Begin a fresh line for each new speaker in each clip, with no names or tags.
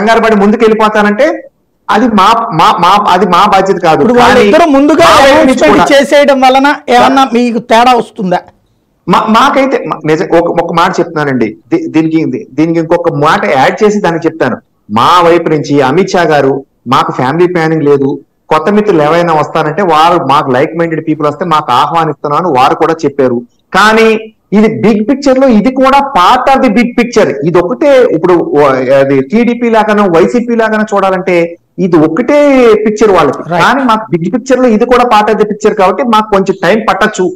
కంగారు పడి ముందుకు వెళ్ళిపోతానంటే అది అది మా బాధ్యత కాదు.
వాళ్ళిద్దరూ ముందుగా చేసేయడం వలన ఏమన్నా మీకు తేడా వస్తుందా?
మాకైతే నిజం ఒక మాట చెప్తున్నానండి, దీనికి ఇంకొక మాట యాడ్ చేసి దానికి చెప్తాను. మా వైపు నుంచి అమిత్ షా గారు మాకు ఫ్యామిలీ ప్లానింగ్ లేదు, కొత్త మిత్రులు ఎవరైనా వస్తారంటే వారు మాకు లైక్ మైండెడ్ పీపుల్ వస్తే మాకు ఆహ్వానిస్తున్నాను వారు కూడా చెప్పారు. కానీ ఇది బిగ్ పిక్చర్ లో ఇది కూడా part of the big picture. ఇది ఒకటే ఇప్పుడు అది టీడీపీ లాగానో వైసీపీ లాగానో చూడాలంటే ఇది ఒకటే పిక్చర్ వాళ్ళకి, కానీ మాకు బిగ్ పిక్చర్ లో ఇది కూడా పార్ట్ ఆఫ్ ది పిక్చర్ కాబట్టి మాకు కొంచెం టైం పట్టచ్చు.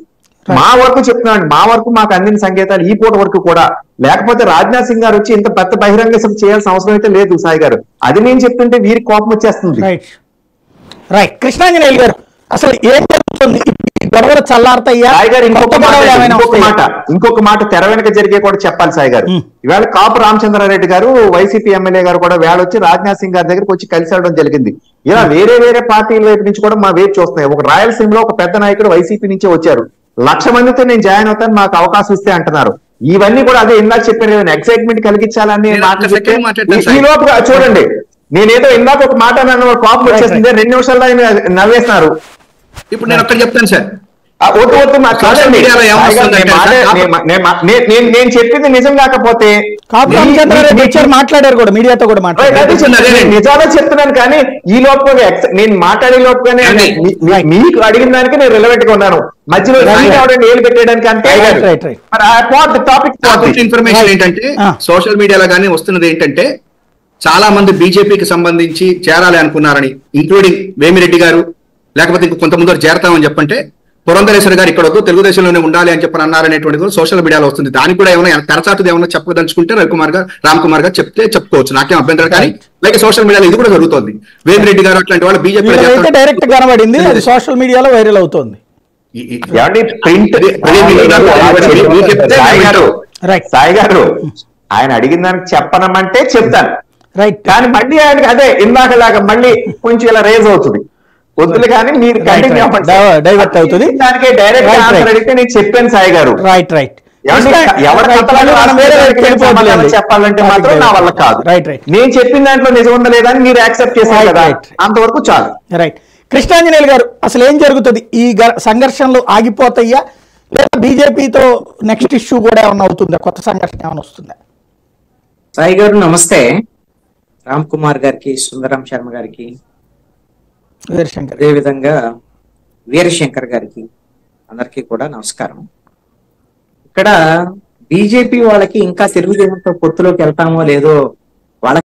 మా వరకు చెప్తున్నాను, మా వరకు మాకు అందిన సంకేతాలు ఈ పూట వరకు కూడా, లేకపోతే రాజ్నాథ్ సింగ్ గారు వచ్చి ఇంత పెద్ద బహిరంగ సభ చేయాల్సిన అవసరం అయితే లేదు సాయి గారు. అది నేను చెప్తుంటే వీరికి కోపం వచ్చేస్తుంది.
రైట్ కృష్ణాంజనేయులు గారు, అసలు ఏం జరుగుతుంది? గొడవలు చల్లారుతాయా?
సాయి గారు ఇంకొక మాట తెర వెనక జరిగే కూడా చెప్పాలి సాయి గారు. ఇవాళ కాపు రామచంద్రారెడ్డి గారు వైసీపీ ఎమ్మెల్యే గారు కూడా వేళ వచ్చి రాజ్నాథ్ సింగ్ గారి దగ్గరికి వచ్చి కలిసి వెళ్ళడం జరిగింది. ఇలా వేరే పార్టీల వైపు నుంచి కూడా మా వైపు చూస్తున్నాయి. ఒక రాయలసీమలో ఒక పెద్ద నాయకుడు వైసీపీ నుంచే వచ్చారు, 1,00,000 మందితో నేను జాయిన్ అవుతాను మాకు అవకాశం ఇస్తే అంటున్నారు. ఇవన్నీ కూడా అదే ఇందాక చెప్పాను, ఎక్సైట్మెంట్ కలిగించాలని ఈ లోపు చూడండి, నేనేదో ఇందాక ఒక మాట అన్నాను, కోపం వచ్చేసింది, 2 నిమిషాల్లో ఆయన నవ్వేస్తున్నారు.
ఇప్పుడు నేను ఒక్కటి చెప్తాను సార్,
నేను చెప్పింది నిజం కాకపోతే
మాట్లాడారు కూడా, మీడియాతో కూడా మాట్లాడారు,
నిజాలే చెప్తున్నాను. కానీ ఈ లోపు నేను మాట్లాడే లోపుగానే మీకు అడిగిన దానికి నేను రిలవెంట్ గా ఉన్నాను, మధ్యలో ఏలు పెట్టేయడానికి అంటే
టాపిక్ ఇన్ఫర్మేషన్ ఏంటంటే సోషల్ మీడియాలో కానీ వస్తున్నది ఏంటంటే చాలా మంది బీజేపీకి సంబంధించి చేరాలి అనుకున్నారని, ఇంక్లూడింగ్ వేమిరెడ్డి గారు, లేకపోతే ఇంకో కొంతమంది చేరతామని చెప్పంటే పురంధరేశ్వరి గారు ఇక్కడ తెలుగుదేశంలోనే ఉండాలి అని చెప్పని అన్నారనేటువంటి కూడా సోషల్ మీడియాలో వస్తుంది. దానికి కూడా ఏమైనా తెరచాటుది ఏమైనా చెప్పదలుచుకుంటే రామ్ కుమార్ గారు చెప్తే చెప్పుకోవచ్చు, నాకేం అభ్యంతరం. కానీ లైక్ సోషల్ మీడియాలో ఇది కూడా జరుగుతుంది. వేమిరెడ్డి గారు అట్లాంటి వాళ్ళు బీజేపీ
డైరెక్ట్ కనబడింది, అది సోషల్ మీడియాలో వైరల్ అవుతుంది.
సాయి గారు ఆయన అడిగిన దానికి చెప్పనమంటే చెప్తాను, కానీ మళ్ళీ ఆయనకి అదే ఇందాకలాగా మళ్ళీ కొంచెం ఇలా రేజ్ అవుతుంది. వద్దులు కానీ మీరు
డైవర్ట్ అవుతుంది.
దానికి డైరెక్ట్ ఆన్సర్ అడిగితే నేను చెప్పాను సాయి గారు.
రైట్
చెప్పాలంటే మాత్రం నా వల్ల కాదు. నేను చెప్పిన దాంట్లో నిజం ఉందా లేదా అని మీరు యాక్సెప్ట్ చేశారు కదా, అంతవరకు చాలు.
రైట్ కృష్ణాంజనేయులు గారు, అసలు ఏం జరుగుతుంది? ఈ సంఘర్షణలు ఆగిపోతాయా లేదా బీజేపీతో నెక్స్ట్ ఇష్యూ కూడా ఏమన్నా అవుతుందా? కొత్త సంఘర్షణ ఏమైనా వస్తుందా?
సాయి గారు నమస్తే. రామ్ కుమార్ గారికి, సుందరం శర్మ గారికి, అదేవిధంగా వీరశంకర్ గారికి, అందరికీ కూడా నమస్కారం. ఇక్కడ బీజేపీ వాళ్ళకి ఇంకా తెలుగుదేశంతో పొత్తులోకి వెళ్తామో లేదో